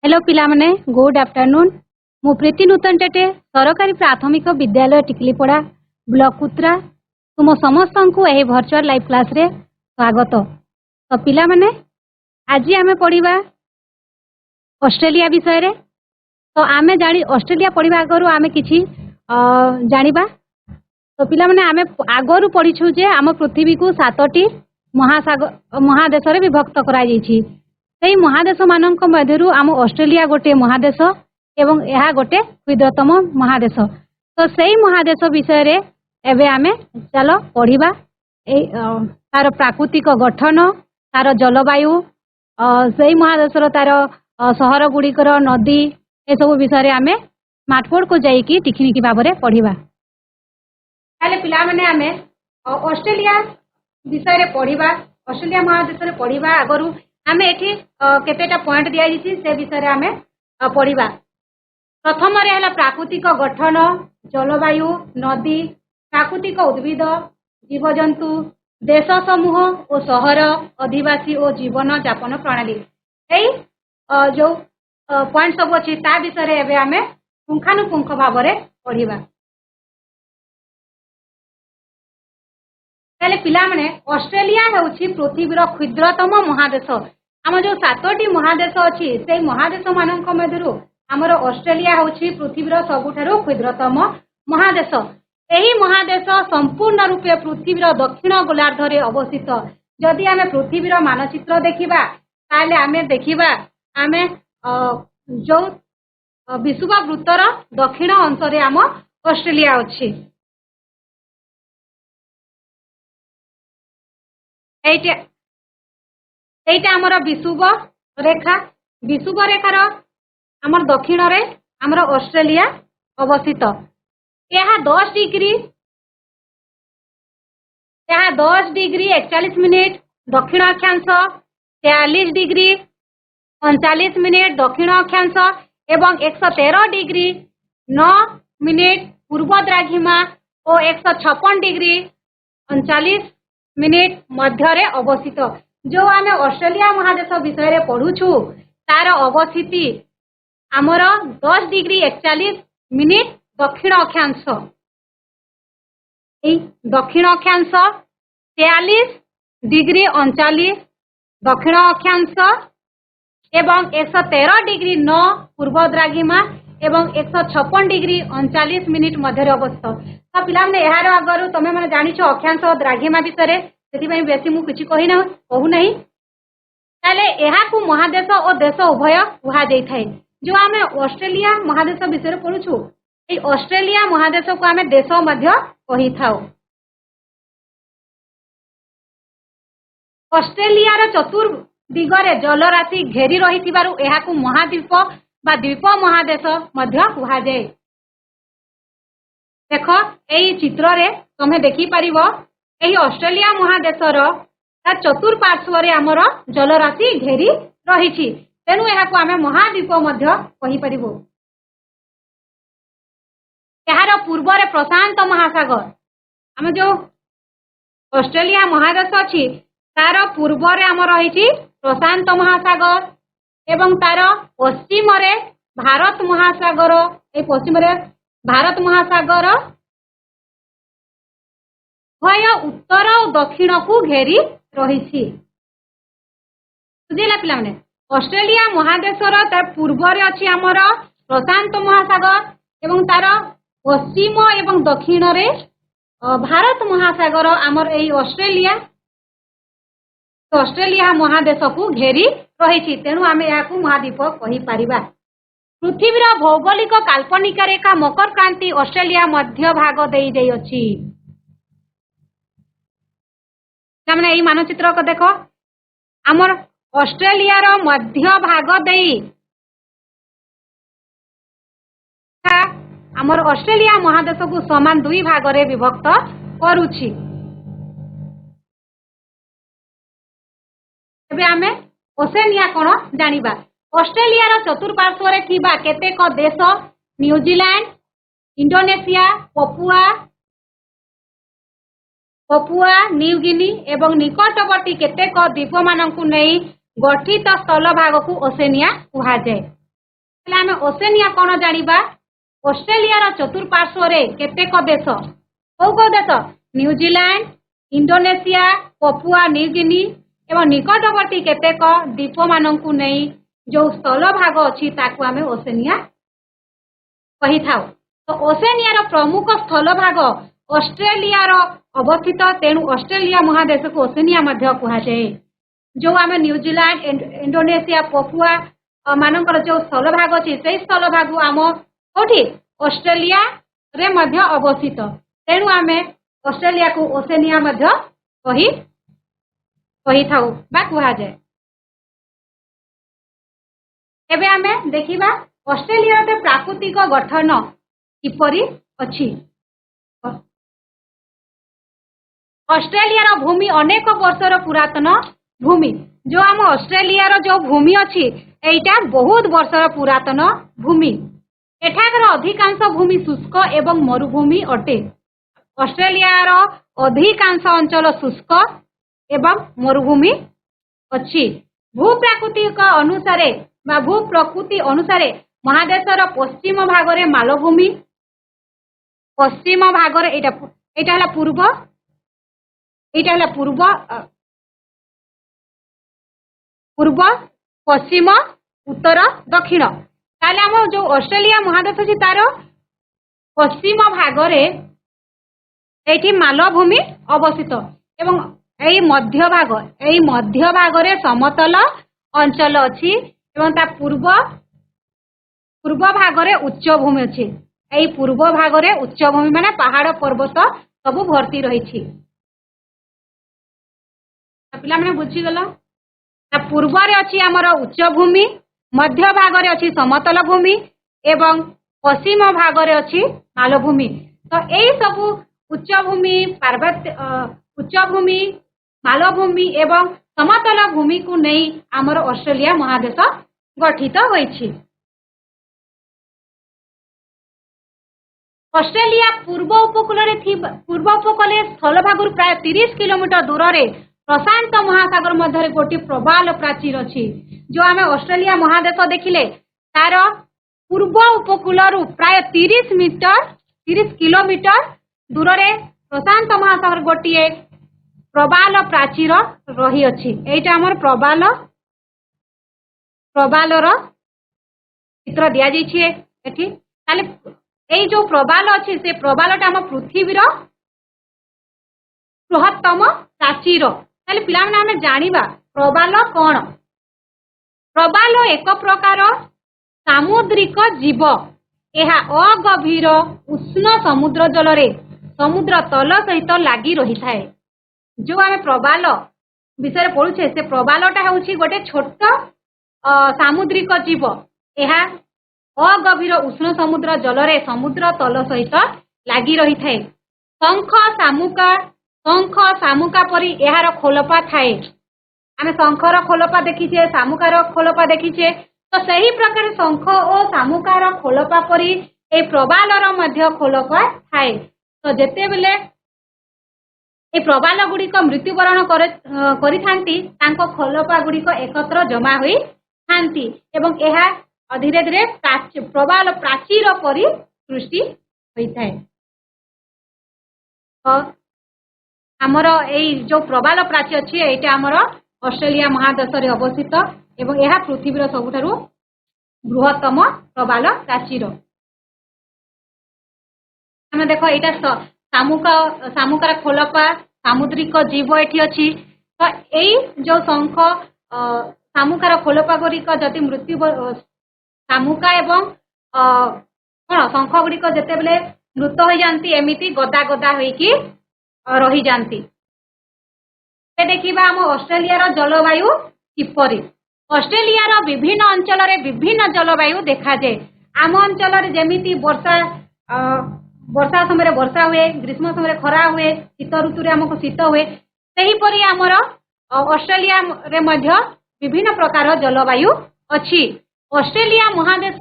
Hello पिला माने good afternoon मु प्रीति नूतन टेटे सरकारी प्राथमिक विद्यालय टिकलीपड़ा ब्लॉक कुत्रा तुम समस्त को यह वर्चुअल लाइव क्लास रे स्वागत। तो पिला माने आज आमे पढ़िबा ऑस्ट्रेलिया विषय रे। तो आमे जानी ऑस्ट्रेलिया पढ़िबा आगरु आमे किछि जानिबा। तो पिला माने आमे आगरु पढ़िछु जे आम पृथ्वी को 7टी महासागर महादेश रे विभक्त करा जायछि। सेही महादेश मानक मध्यरु आम ऑस्ट्रेलिया गोटे महादेश एवं यह गोटे क्षुद्रतम महादेश। तो सेही महादेश विषय रे एबे आमे चलो पढ़िबा। तार प्राकृतिक गठन, तार जलवायु, सेही महादेशर तार सहर गुड़िकर नदी ए सब विषय रे आमे स्मार्टबोर्ड को जाइकी टिकनिकी भाव में पढ़िबा। ताले पिला माने आमे ऑस्ट्रेलिया विषय रे पढ़िबा। ऑस्ट्रेलिया महादेश रे पढ़िबा आगरु आमे एठी केतेटा पॉइंट दिया जायछि से विषय रे आमे पढ़िबा। प्रथम रे हला प्राकृतिक गठन, जलवायु, नदी, प्राकृतिक उद्भिद, जीवजंतु, देश समूह और सहर, अधिवासी और जीवन यापन प्रणाली। एई जो पॉइंट सब अछि ता विषय रे एबे आमे पुंखानुपुंख भाव में पढ़िबा। ताले पिला माने ऑस्ट्रेलिया हेउछि पृथ्वीर क्षुद्रतम महादेश। आम जो 7टी महादेश अछि से महादेश मानक मध्यरु आमर ऑस्ट्रेलिया होछि पृथ्वीर सबुठारु क्षुद्रतम महादेश। एही महादेश संपूर्ण रूपे पृथ्वीर दक्षिण गोलार्ध रे अवस्थित। जदि आमे पृथ्वीर मानचित्र देखिबा ताले आमे देखिबा आमे जो विषुववृत्तर दक्षिण अंश रे आम ऑस्ट्रेलिया अछि। एइटा आमर विषुव रेखा। विषुव रेखार आमर दक्षिण रे आमर ऑस्ट्रेलिया अवस्थित। यह 10 डिग्री 41 मिनिट दक्षिण अक्षांश, 43 डिग्री 39 मिनिट दक्षिण अक्षांश एवं 113 डिग्री 9 मिनिट पूर्व द्राघिमा और 156 डिग्री 39 मिनिट मध्य रे अवस्थित। जो आमे ऑस्ट्रेलिया महादेश विषय रे पढ़ुछु तार अवस्थिति आमर 10 डिग्री 41 मिनिट दक्षिण अक्षांश, दक्षिण अक्षांश 43 डिग्री 39 दक्षिण अक्षांश एवं 113 डिग्री 9 पूर्व द्राघिमा एवं 156 डिग्री 39 मिनिट मध्य अवस्थित। तो पिला माने यार आगरु तमे माने जानिछो अक्षांश और द्राघिमा विषय सेति पई बेसी मु किछि कहू नहीं। ताले एहा को महादेश और देश उभय कुहा जाय थाए। जो आमे ऑस्ट्रेलिया महादेश विषय पढ़ुछु ए ऑस्ट्रेलिया महादेश को आमे देश मध्य कहि थाओ। ऑस्ट्रेलिया रो चतुर दिगरे जलराशि घेरी रहिथिबारु एहा को महाद्वीप बा द्वीप महादेश मध्य कुहा जाय। देखो एई चित्र रे तमे देखि परिबो एही ऑस्ट्रेलिया महादेशर तार चतुर्पार्श्व रे आमर जलराशि घेरी रहिछि। तेनु एहा को आमे महाद्वीप मध्य कहि परिबो। एहार पूर्व रे प्रशांत महासागर। आमे जो ऑस्ट्रेलिया महादेश अछि तार पूर्व रे आमर रहिछि प्रशांत महासागर एवं तार पश्चिम रे भारत महासागर। ए पश्चिम रे भारत महासागर भय उत्तर और दक्षिण को घेरी रहिछि। बुझिला पिला माने ऑस्ट्रेलिया महादेशर तार पूर्व रे अछि हमर प्रशांत महासागर एवं तार पश्चिम एवं दक्षिण रे भारत महासागर आमर एई ऑस्ट्रेलिया महादेश को घेरी रहिछि। तेनु आमे याकू महाद्वीप कहि परिबा। पृथ्वीर भौगोलिक काल्पनिक रेखा मकर क्रांति ऑस्ट्रेलिया मध्य भाग देई जाई अछि। तामने एई मानचित्र को देखो आमर ऑस्ट्रेलिया रो मध्य भाग देई आमर ऑस्ट्रेलिया महादेश को समान 2 भाग रे विभक्त करूछि। एबे आमे ओसेनिया कोन जानिबा। ऑस्ट्रेलिया रो चतुर्पार्श्व रे थिबा केतेक देश New Zealand, Indonesia, Papua New Guinea एवं निकटवर्ती केतेक द्वीप मानकु नै गठित स्थल भाग को ओसेनिया कुहा जाय। हेले आमे ओसेनिया कोन जानिबा ऑस्ट्रेलिया रा चतुर्पार्श्व रे केतेक देश को देश न्यूजीलैंड इंडोनेशिया पपुआ न्यूगिनी एवं निकटवर्ती केतेक द्वीप मानकु नै जो स्थल भाग अछि ताकू आमे ओसेनिया कहि थाउ। तो ओसेनिया रा प्रमुख स्थल भाग ऑस्ट्रेलिया रा अवस्थित तेणु ऑस्ट्रेलिया महादेश को ओसेनिया मध्य कहा जाए। जो आमे न्यूजीलैंड इंडोनेशिया पपुआ मानकर जो स्थल भाग अछि से स्थल भाग आम कोठी ऑस्ट्रेलिया रे मध्य अवस्थित तेणु आमे ऑस्ट्रेलिया को ओसेनिया मध्य कहि थाउ बा कहा जाए। एबे आमे देखिबा ऑस्ट्रेलिया रे प्राकृतिक गठन किपरि अछि। ऑस्ट्रेलिया रो भूमि अनेक वर्षर पुरातन भूमि। जो आम ऑस्ट्रेलिया रो जो भूमि अछि एटा बहुत वर्षर पुरातन भूमि। एठाकर अधिकांश भूमि शुष्क एवं मरुभूमि अटे। ऑस्ट्रेलिया रो अधिकांश अंचल शुष्क एवं मरुभूमि अछि। भूप्राकृतिक अनुसारे बा भूप्रकृति अनुसारे महादेशर पश्चिम भागरे मालभूमि पश्चिम भागरे एटा हला पूर्व एटा हला पूर्व पूर्व पश्चिम उत्तर दक्षिण ताले हम जो ऑस्ट्रेलिया महादेश अछि तार पश्चिम भागरे एठी मालभूमि अवस्थित एवं एई मध्य भागरे समतल अंचल अछि एवं ता पूर्व भागरे उच्च भूमि अछि। एई पूर्व भागरे उच्च भूमि माने पहाड़ पर्वत सब भर्ती रही छी। पिला माने बुझी गलो ता पूर्व रे अछि हमर उच्च भूमि मध्य भागरे अछि समतल भूमि एवं पश्चिम भागरे अछि मालभूमि। तो एई सब उच्च भूमि पार्वत्य उच्च भूमि मालभूमि एवं समतल भूमि को नै हमर ऑस्ट्रेलिया महादेश गठित होईछि। ऑस्ट्रेलिया पूर्व उपकूल स्थल भागुर प्राय 30 किलोमीटर दूर रे प्रशांत महासागर मध्य गोटी प्रबाल प्राचीर अछि। जो आमे ऑस्ट्रेलिया महादेश देखिले तार पूर्व उपकूल प्राय 30 किलोमीटर दूर रे प्रशांत महासागर गोटी प्रबाल प्राचीर रही अछि। एटा हमर प्रबालर चित्र दिया जाइछे एठी। ताले एई जो प्रबाल अछि से प्रबालटा हम पृथ्वीर बृहत्तम प्राचीर। ताले पिला माने हम जानिबा प्रबाल कोन। प्रबाल एक प्रकार सामुद्रिक जीव। एहा अगभीर उष्ण समुद्र जल रे समुद्र तल सहित लागि रही थाए। जो आमे प्रबाल विषय पढुछे से प्रबालटा होछि गोटे छोट सामुद्रिक जीव। एहा अगभीर उष्ण समुद्र जल रे समुद्र तल सहित लागि रही थाए। शंख सामुका परी एहार खोलपा थाए। आमे शंखर खोलपा देखिछे सामुकार खोलपा देखिछे। तो सही प्रकार शंख और सामुकार खोलपा परी ए प्रबालर मध्य खोलपा थाए। तो जेते बेले ए प्रबाल गुड़िक मृत्युवरण करि थांती तांको खोलपा गुड़िक एकत्र जमा होई थांती एवं एहा धीरे धीरे प्रबाल प्राचीर परी सृष्टि होई थाए। तो हमर एई जो प्रबाल प्राचीर अछि एटा हमर ऑस्ट्रेलिया महादेश रे अवस्थित एवं एहा पृथ्वीर सबुठारु बृहत्तम प्रबाल प्राचीर। हमें देखो एटा सामुकार खोलपा सामुद्रिक जीव एठी अछि। तो एई जो शंख सामुकार खोलपा गुड़िक जति मृत्यु सामुका एवं कौन शंख गुड़िक जेते बेले मृत हो जाती एमिति गदा गदा होइकी रही जाती। देखिबा हम ऑस्ट्रेलिया रो जलवायु किपरि। ऑस्ट्रेलिया रो विभिन्न अंचल रे विभिन्न जलवायु देखा जाए। आम अंचल रे जेमिति वर्षा समय वर्षा हुए ग्रीष्म समय खरा हुए शीत ऋतु रे हमको शीत हुए सही परी हमर ऑस्ट्रेलिया रे मध्य विभिन्न प्रकार जलवायु अछि। ऑस्ट्रेलिया महादेश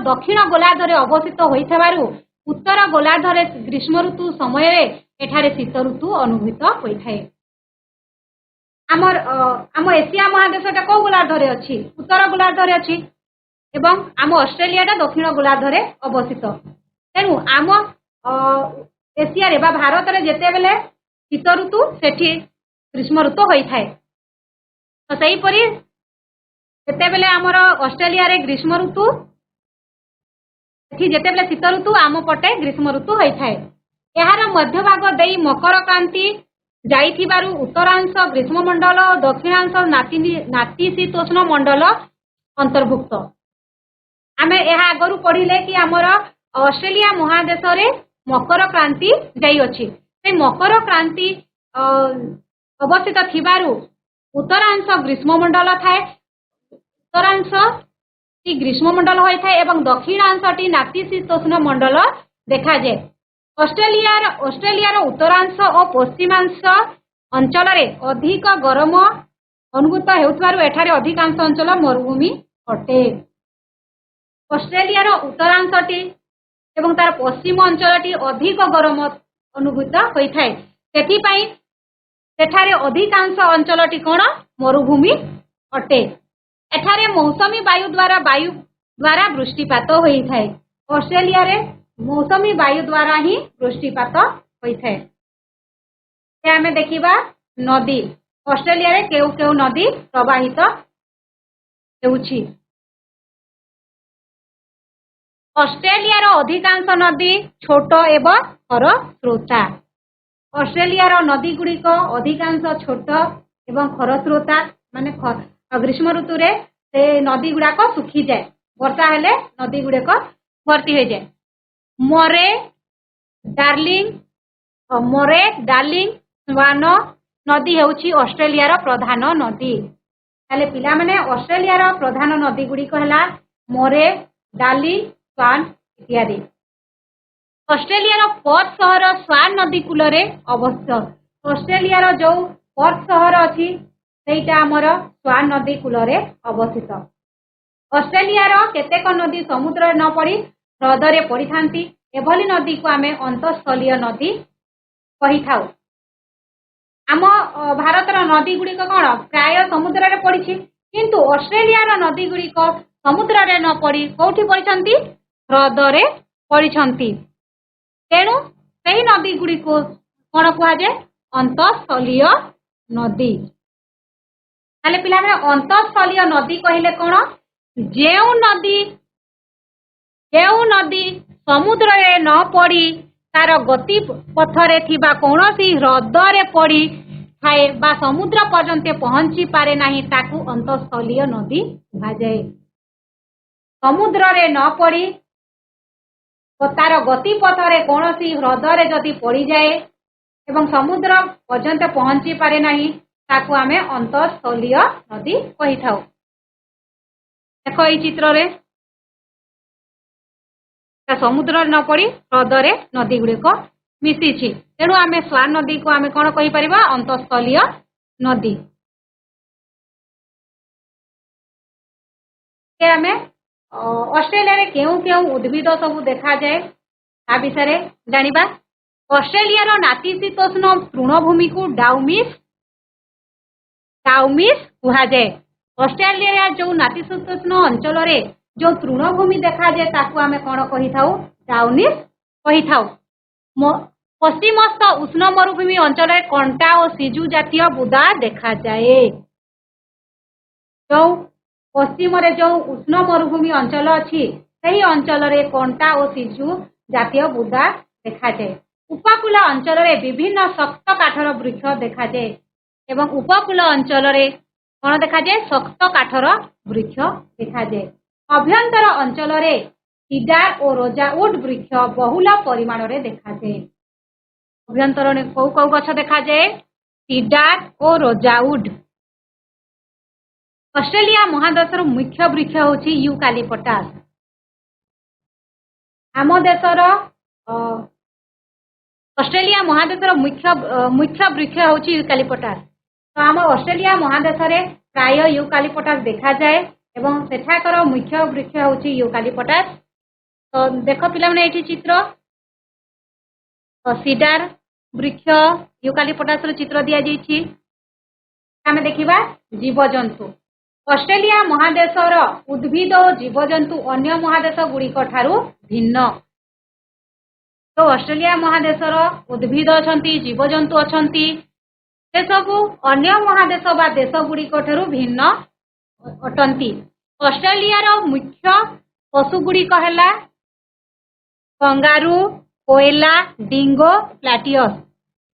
दक्षिण गोलार्ध रे अवस्थित होइथबारु उत्तर गोलार्ध रे ग्रीष्म ऋतु समय रे एठारे शीत ऋतु अनुभूत होइथाय। आम एशिया महादेशटा कौ गोलार्धरे अच्छी उत्तर गोलार्धरे अच्छी एवं आम ऑस्ट्रेलियाटा दक्षिण गोलार्धरे अवस्थित तेणु आम एशिया बा भारत में जिते बेले शीत ऋतु सेठी ग्रीष्म ऋतु होता है तो सहीपरी जिते बेले आमर ऑस्ट्रेलिया रे ग्रीष्म ऋतु जिते बेले शीत ऋतु आम पटे ग्रीष्म ऋतु होता है यार मध्य भाग दे मकर क्रांति जाइथिबारु उत्तरांश ग्रीष्म मंडल दक्षिणांश नातिशीतोष्ण मंडल अंतर्भुक्त आमे यह आगरू पढ़िले कि आमर ऑस्ट्रेलिया महादेश रे मकर क्रांति जाई अछि से मकर क्रांति अवस्थित थिबारु उत्तरांश ग्रीष्म मंडल थाए उत्तरांश टी ग्रीष्म मंडल होय थाए एवं दक्षिणांश टी नातिशीतोष्ण मंडल देखा जाए ऑस्ट्रेलिया उत्तरांश और पश्चिमांश अंचल अधिक गरम अनुभूत होउथबारु एठारे अधिकांश अंचल मरुभूमि अटे ऑस्ट्रेलिया उत्तरांशटी एवं तार पश्चिम अंचलटी अधिक गरम अनुभूत होता है सेथिपाई सेठारे अधिकांश अंचलटी कौन मरुभूमि अटे एठारे मौसमी वायु द्वारा वृष्टिपात होता है ऑस्ट्रेलिया रे मौसमी वायु द्वारा ही वृष्टिपात होता है आमे देखिबा नदी ऑस्ट्रेलिया रे केउ केउ नदी प्रवाहित हेउछि ऑस्ट्रेलिया रो अधिकांश नदी छोट एवं खरस्रोता ऑस्ट्रेलिया रो नदी गुड़िक अधिकांश छोट एवं खरस्रोता माने ग्रीष्म ऋतु रे से नदी गुड़ाक सुखी जाए वर्षा हेले नदी गुड़िक भर्ती हो जाए मोरे डार्लिंग स्वान नदी हेउछि ऑस्ट्रेलिया रो प्रधान नदी ताले पिला माने ऑस्ट्रेलिया रो प्रधान नदी गुड़िक हला मोरे डार्लिंग स्वान इत्यादि ऑस्ट्रेलिया रो पर्थ शहर स्वान नदी कूल रे अवस्थित ऑस्ट्रेलिया रो जो पर्थ शहर अछि सेटा हमर स्वान नदी कूल रे अवस्थित ऑस्ट्रेलिया रो केतेक नदी समुद्र न पड़ी ह्रदरे पड़ी थांती एभली नदी को आमे अंतःस्थलीय नदी कही थाउ आम भारत रो नदी गुड़िक कौन प्राय समुद्र रे पड़ी किंतु ऑस्ट्रेलिया रो नदी गुड़िक समुद्र रे न पड़ी कोठी पड़ी ह्रदरे पड़ी तेणु सही नदी गुड़िक कौन कह जाए अंतःस्थलीय नदी ताले पिला में अंतःस्थलीय नदी कहले कौन जेउ नदी समुद्र रे न पड़ी तार गति पथरे थिबा कौनसी ह्रदरे पड़ी थाए बा समुद्र पर्यंत पहुंची पारे नाही ताकू अंतःस्थलीय नदी कहा जाए समुद्र रे न पड़ी तार गति पथरे कौनसी ह्रदरे जदि पड़ी जाए एवं समुद्र पर्यंत पहुंची पारे नाही ताकू आमे अंतःस्थलीय नदी कही थाउ देखो ई चित्र रे समुद्र न पड़ी ह्रदरे नदी गुड़िक मिसी तेणु आमे स्वान नदी को आमे कौन कही परिबा अंतःस्थलीय नदी आमे ऑस्ट्रेलिया रे केउ केउ उद्भिद सब देखा जाए ता विषय जानिबा ऑस्ट्रेलिया रो नातिशीतोष्ण तृणभूमि को डाउमिस कहा जाए ऑस्ट्रेलिया जो नातिशीतोष्ण अंचल रे जो तृणभूमि देखा जाए ताकू आमे कौन कही थाउ डाउनिस कही थाउ पश्चिमस्थ उष्ण मरुभूमि अंचल रे कंटा और सिजु जातीय बुदा देखा जाए जो पश्चिम रे जो उष्ण मरुभूमि अंचल अछि सही अंचल रे कंटा और सिजु जातीय बुदा देखा जाए उपकूल अंचल रे विभिन्न शक्त काठर वृक्ष देखा जाए एवं उपकूल अंचल रे कौन देखा जाए शक्त काठर वृक्ष देखा जाए अभ्यंतर अंचल रे सीडार और रोजावुड वृक्ष बहुल परिमाण रे देखा जाए अभ्यंतर ने कौ कौ गछ देखा जाए सीडार और रोजावुड ऑस्ट्रेलिया महादेशर मुख्य वृक्ष होची यूकालिपटास आम देशर ऑस्ट्रेलिया महादेशर मुख्य वृक्ष होची यूकालिपटास तो आम ऑस्ट्रेलिया महादेश रे प्राय यूकालिपटास देखा जाए एवं सेठाकर मुख्य वृक्ष होची यूकालिपटास तो देख पिला माने एठी चित्र सीडार वृक्ष यूकालिपटास रो चित्र दिया जाइछि आमे देखिबा जीवजंतु ऑस्ट्रेलिया महादेशर उद्भिद और जीवजंतु अन्य महादेश गुड़िक ठारू भिन्न। तो ऑस्ट्रेलिया महादेशर उद्भिद अछंती जीवजंतु अछंती से सबु अन्य महादेश बा देश गुड़िक ठारू भिन्न अटंती। ऑस्ट्रेलिया रो मुख्य पशु गुड़िक हैला कंगारू, कोयला, डिंगो, प्लाटियस।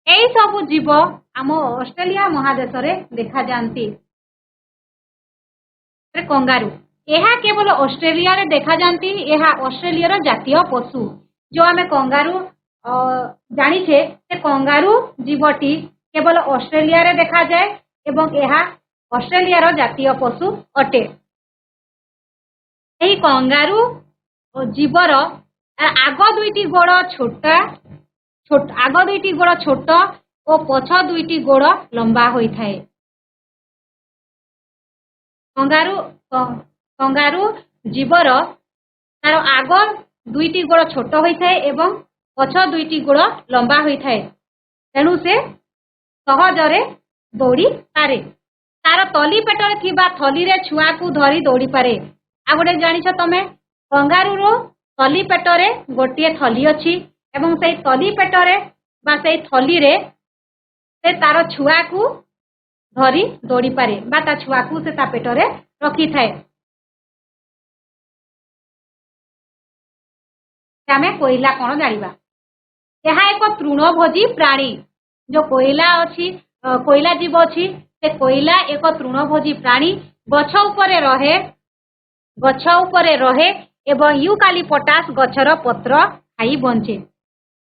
एई सबु जीव आम ऑस्ट्रेलिया महादेश रे देखा जांती। कंगारू यह केवल ऑस्ट्रेलिया रे देखा जांती। यह ऑस्ट्रेलिया रो जातीय पशु जो आमे कंगारू जानिछे से कंगारू जीवटी केवल ऑस्ट्रेलिया रे देखा जाए एवं यह ऑस्ट्रेलिया रो जातीय पशु अटे। एही कंगारू जीवर आग दुईटी गोड़ छोटा आग दुईटी गोड़ छोट और पछ दुईटी गोड़ लंबा होई थाए। कंगारू जीवर तार आग दुईटी गोड़ छोट होई थाए एवं पछ दुईटी गोड़ लंबा होई थाए। तेणु से सहजरे दौड़ी पारे। तार तली पेटरे थिबा थली रे छुआ को धरी दौड़ी पारे। आ गोटे जानिछ तमे कंगारू रो तली पेटरे गोटे थली अछि एवं सेई तली पेटरे बा सेई थली रे से तार छुआ को धरी दौड़ी पारे बा ता छुआ को से ता पेटरे रखी थाए। आमे कोयला कोन जानिबा। यह एक तृणभोजी प्राणी। जो कोयला अछि कोयला जीव अछि से कोयला एक तृणभोजी प्राणी। गछ उपरे रहे एवं यूकालिपटास गछर पत्र खाई बंचे।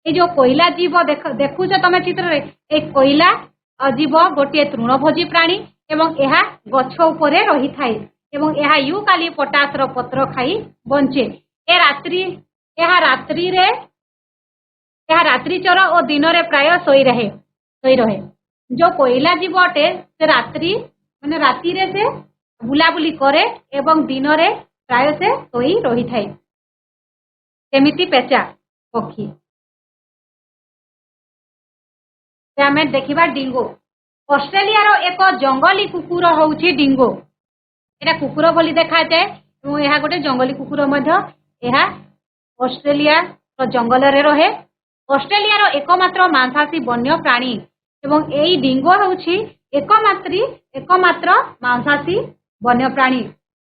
ये जो कोयला जीव देखुछ तमे चित्र रे ए कोयला जीव गोटे तृणभोजी प्राणी एवं यह गछ उपरे रही थाए एवं यह यूकालिपटास रो पत्र खाई बंचे। यह रात्रिचर और दिन रे प्राय सोई रहे। जो कोयला जीव अटे से रात्रि रे से बुलाबुली करे एवं दिन रे प्राय से सोई रही थाए। सेमिति पेचा पक्षी आमे देखिबा डिंगो। ऑस्ट्रेलिया रो एक जंगली कुकुर होउची डिंगो। एटा कुकुर बोली देखा जाए एवं यह गोटे जंगली कुकुर मध्य यह ऑस्ट्रेलिया रो जंगल रे रहे। ऑस्ट्रेलिया रो एकमात्र मांसाशी वन्य प्राणी एवं एई डिंगो होउची एकमात्र मांसाशी वन्य प्राणी।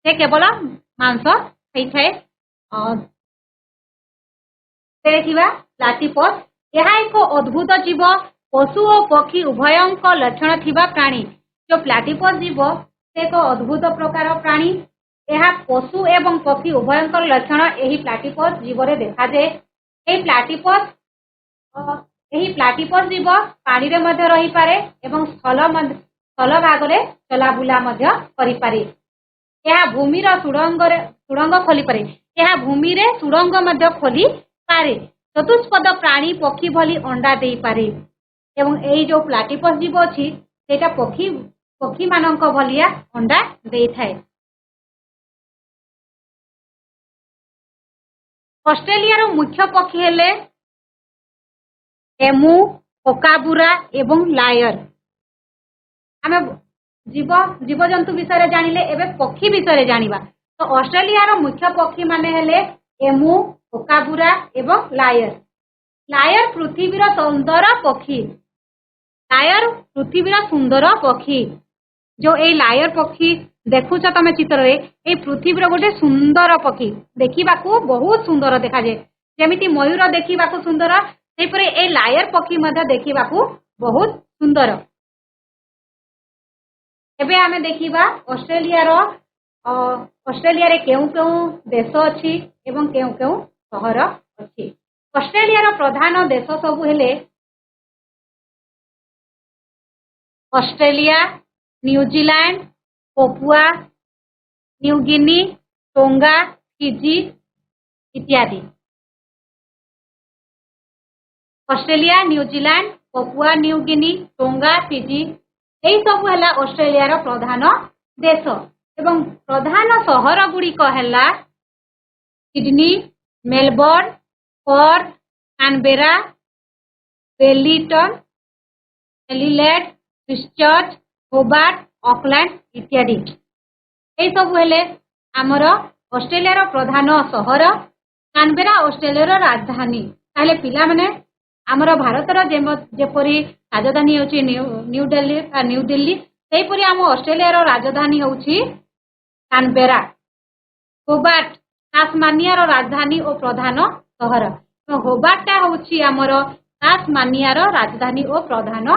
से केवल मांस खाई थाए। देखिबा प्लाटीपस। यह एक अद्भुत जीव पशु और पक्षी उभयंक लक्षण थिबा प्राणी। जो प्लाटीपस जीव से एक अद्भुत प्रकार प्राणी। यह पशु एवं पक्षी उभयंक लक्षण एही प्लाटीपस जीव रे देखा जाए। एही प्लाटीपस जीव पानी रे मध्य रही पारे एवं स्थल भाग रे चलाबुला मध्य करि पारे। यह भूमि रा सुड़ंग खोली पारे। यह भूमि रे सुड़ंग मध्य खोली पारे। चतुष्पद प्राणी पक्षी भली अंडा देई पारे एवं एई जो प्लाटीपस जीव अछि सेटा पक्षी मानक भलिया अंडा देई थाए। ऑस्ट्रेलिया रो मुख्य पक्षी हेले एमू, कोकाबुरा एवं लायर। आमे जीवजंतु विषय जानिले एबे पक्षी विषय जानिबा। तो ऑस्ट्रेलिया रो मुख्य पक्षी माने हेले एमू, कोकाबुरा एवं लायर। लायर पृथ्वीर सुंदर पक्षी। लायर पृथ्वीर सुंदर पक्षी। जो ए लायर पक्षी देखुछ तमे चित्र रे ए पृथ्वीर गोटे सुंदर पक्षी। देखिबाकू बहुत सुंदर देखा जाए। जेमिति मयूर देखिबाकू सुंदर सेपरे ए लायर पक्षी मध्य देखिबाकू बहुत सुंदर। एबे आमे देखिबा ऑस्ट्रेलिया रे केउ देश अछि एवं केउ शहर अछि। ऑस्ट्रेलिया रो प्रधान देश सबु हेले Australia, New Zealand, Papua New Guinea, Tonga, Fiji इत्यादि। Australia, New Zealand, Papua New Guinea, Tonga, Fiji यही सब है ऑस्ट्रेलिया रो प्रधान देश एवं प्रधान सहर गुड़िक है Sydney, Melbourne, Perth, Canberra, Wellington, Adelaide, Christchurch, Hobart Auckland इत्यादि ए सब हेले आमर ऑस्ट्रेलिया प्रधान सहर कानबेरा ऑस्ट्रेलिया राजधानी ताले पिला माने आमर भारतर जेपरी राजधानी होची न्यू दिल्ली सेहीपरि आम ऑस्ट्रेलिया राजधानी होची कानबेरा होबार्ट टास्मानिया राजधानी और प्रधान सहर तो होबार्टा होची आमर टास्मानिया राजधानी और प्रधान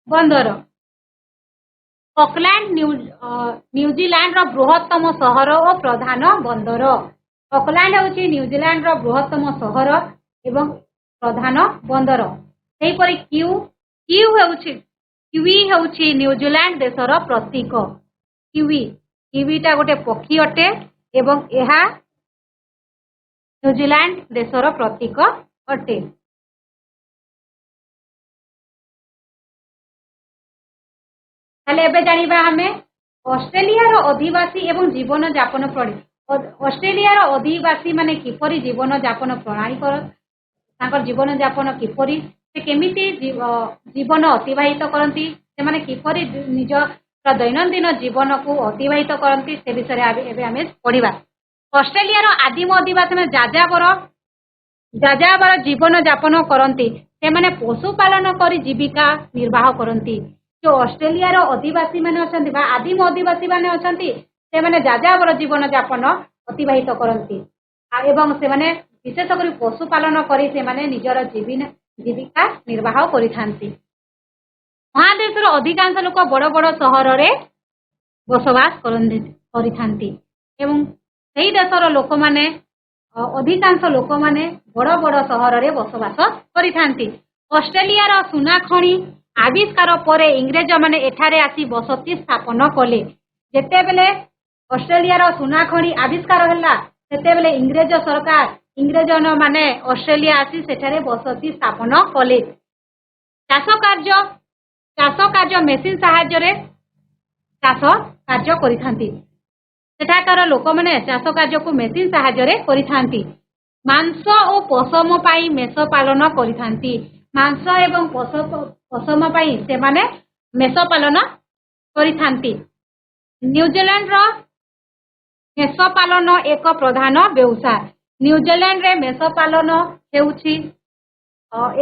बंदर ऑकलैंड न्यूजीलैंड बृहत्तम सहर और प्रधान बंदर ऑकलैंड होची न्यूजीलैंड बृहत्तम सहर एवं प्रधान बंदर सेहीपरि किवी होची न्यूजीलैंड देशर प्रतीक किवीटा गोटे पक्षी अटे एवं यह न्यूजीलैंड देशर प्रतीक अटे ताले एबे जानिबा हमें ऑस्ट्रेलिया रो अधिवासी एवं जीवन यापन प्रणाली ऑस्ट्रेलिया रो अधिवासी माने किपरि जीवन यापन प्रणाली तांकर जीवन यापन किपरि से केमिति जीवन अतिवाहित करती से माने किपरि निज दैनंदिन जीवन को अतिवाहित करती से विषय एबे हमें पढ़िबा ऑस्ट्रेलिया रो आदिम अधिवासी में जाजावर जीवन यापन करती से माने पशुपालन करी जीविका निर्वाह करती जो ऑस्ट्रेलिया रो अधिवासी माने अछंती बा आदिम अधिवासी माने अछंती से माने जाजावर जीवन यापन अतिवाहित करती एवं से माने विशेष करी पशुपालन करी से माने निजर जीविका निर्वाह करिथांती महादेश रो अधिकांश लोक बड़ बड़ सहर रे बसवास करिथांती एवं सेही देशर लोक माने अधिकांश लोक माने बड़ बड़ सहर रे बसवास करिथांती ऑस्ट्रेलिया रो सुना खणी आविष्कार पर इंग्रेज माने एठारे आसी बसती स्थापन कले जेते बेले ऑस्ट्रेलिया रो सुना खणी आविष्कार होला सेते बेले इंग्रेज सरकार इंग्रेज माने ऑस्ट्रेलिया आसी सेठारे बसती स्थापन कले चाष कार्य मेसिन साहाय्य रे चाष कार्य करिथांती सेठाकार लोक माने चाष कार्य को मेसिन साहाय्य रे करिथांती मांस और पशम पाई मेष पालन करिथांती मांस एवं पशम पाई से माने मेष पालन करिथांती न्यूजीलैंड रो मेष पालन एक प्रधान व्यवसाय न्यूजीलैंड रे मेष पालन हेउछि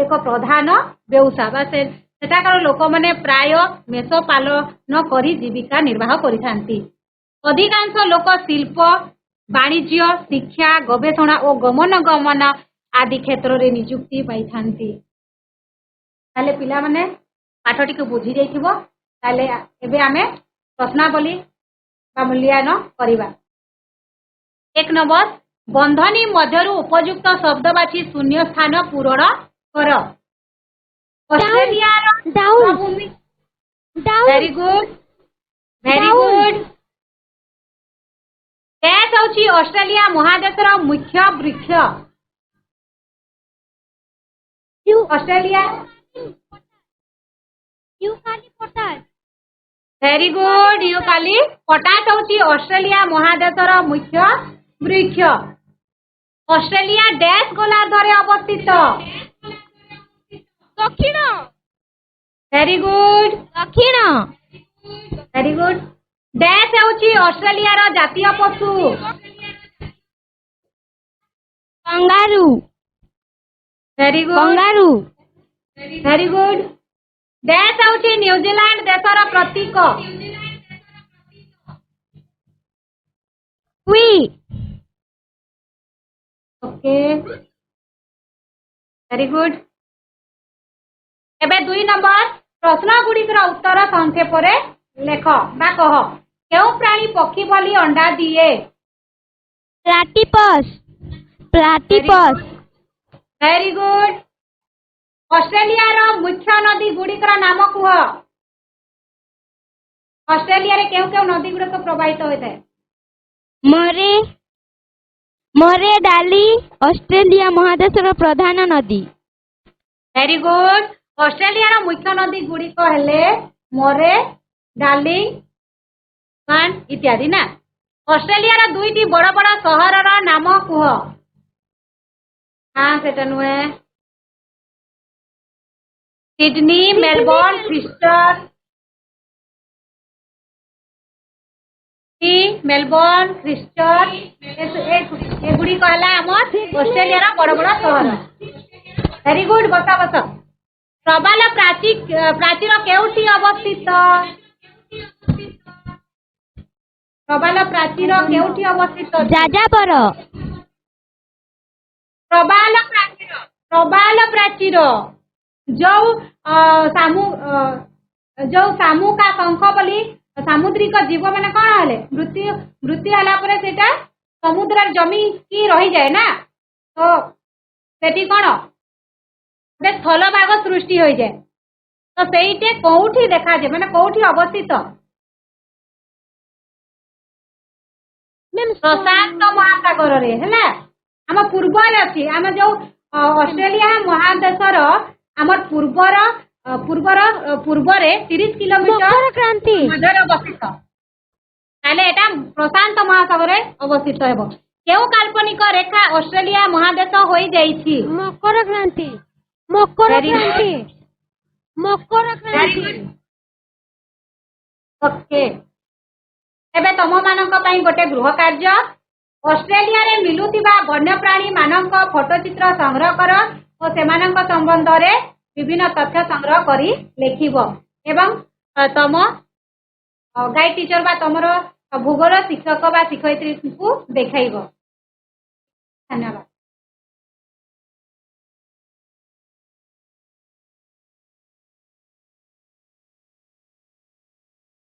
एक प्रधान व्यवसाय बा सेठाकार लोक माने प्राय मेष पालन करी जीविका निर्वाह करिथांती अधिकांश लोक शिल्प वाणिज्य शिक्षा गवेषणा और गमन आदि क्षेत्र रे नियुक्ति पाइथांती ताले पिला माने पाठटी को बुझी जाइथिबो ताले एबे आमे प्रश्नावली बा मूल्यांकन करिबा एक नंबर बंधनी मध्यरु उपयुक्त शब्द बाछि शून्य स्थान पूरण कर ऑस्ट्रेलिया भूमि वेरी गुड कैट होची ऑस्ट्रेलिया महादेशर मुख्य वृक्ष ऑस्ट्रेलिया यूकालिपटास वेरी गुड यूकालिपटास होची ऑस्ट्रेलिया महादेशर मुख्य वृक्ष ऑस्ट्रेलिया डैश गोलार्धरे अवस्थित दक्षिण वेरी गुड दक्षिण वेरी गुड डैश होची ऑस्ट्रेलिया रो जातीय पशु kangaroo very good kangaroo very good dash होची न्यूजीलैंड देशर प्रतीक वी ओके वेरी गुड एबे 2 नंबर प्रश्न गुड़िकर उत्तर संक्षेप रे लेख बा कह केउ प्राणी पक्षी भली अंडा दिए platypus platypus very good Australia रो मुख्य नदी गुड़िकर नाम कुह ऑस्ट्रेलिया रे केउ केउ नदी गुड़िक प्रवाहित होइते मरे मरे डाली ऑस्ट्रेलिया महादेशर प्रधान नदी वेरी गुड ऑस्ट्रेलिया रो मुख्य नदी गुड़िक हेले मरे डाली इत्यादि ना ऑस्ट्रेलिया रो 2टी बड़ बड़ सहर रो नाम कुह हाँ सेटा नुहे सिडनी मेलबोर्न ब्रिस्टल मेलबोर्न क्रिस्टचर्च एगुड़ी कहला हमर ऑस्ट्रेलिया रा बड़ बड़ शहर वेरी गुड बसा बसा प्रबाल प्राचीर केउठी अवस्थित प्रबाल प्राचीर केउठी अवस्थित जाजापर प्रबाल प्राचीर जो सामू का शंख बोली सामुद्रिक जीव माने कौन हेले मृत्यु हला परे सेटा समुद्र जमी की रही जाए ना तो सेठी कौन गोटे स्थल भाग सृष्टि हो जाए तो सेईटे कोउठी देखा जाए माने कोउठी अवस्थित प्रशांत महासागर रे हैला आम पूर्वर अच्छी आम जो ऑस्ट्रेलिया महादेशर आमर पूर्वर पूर्वर पूर्वरे 30 किलोमीटर मकर क्रांति मध्यरे अवस्थित ताले एटा प्रशांत महासागर रे अवस्थित हेबो केउ काल्पनिक रेखा ऑस्ट्रेलिया महादेश होई जाईछि मकर क्रांति मकर क्रांति मकर क्रांति ओके एबे तम मानक पई गोटे गृह कार्य ऑस्ट्रेलिया रे मिलुथिबा वन्यप्राणी मानक फोटोचित्र संग्रह कर और सेमानक संबंध रे विभिन्न तथ्य संग्रह करी लेखिबो एवं तम गाइड टीचर बा तमरो भूगोल शिक्षक बा शिक्षयित्री को देखाइबो। धन्यवाद।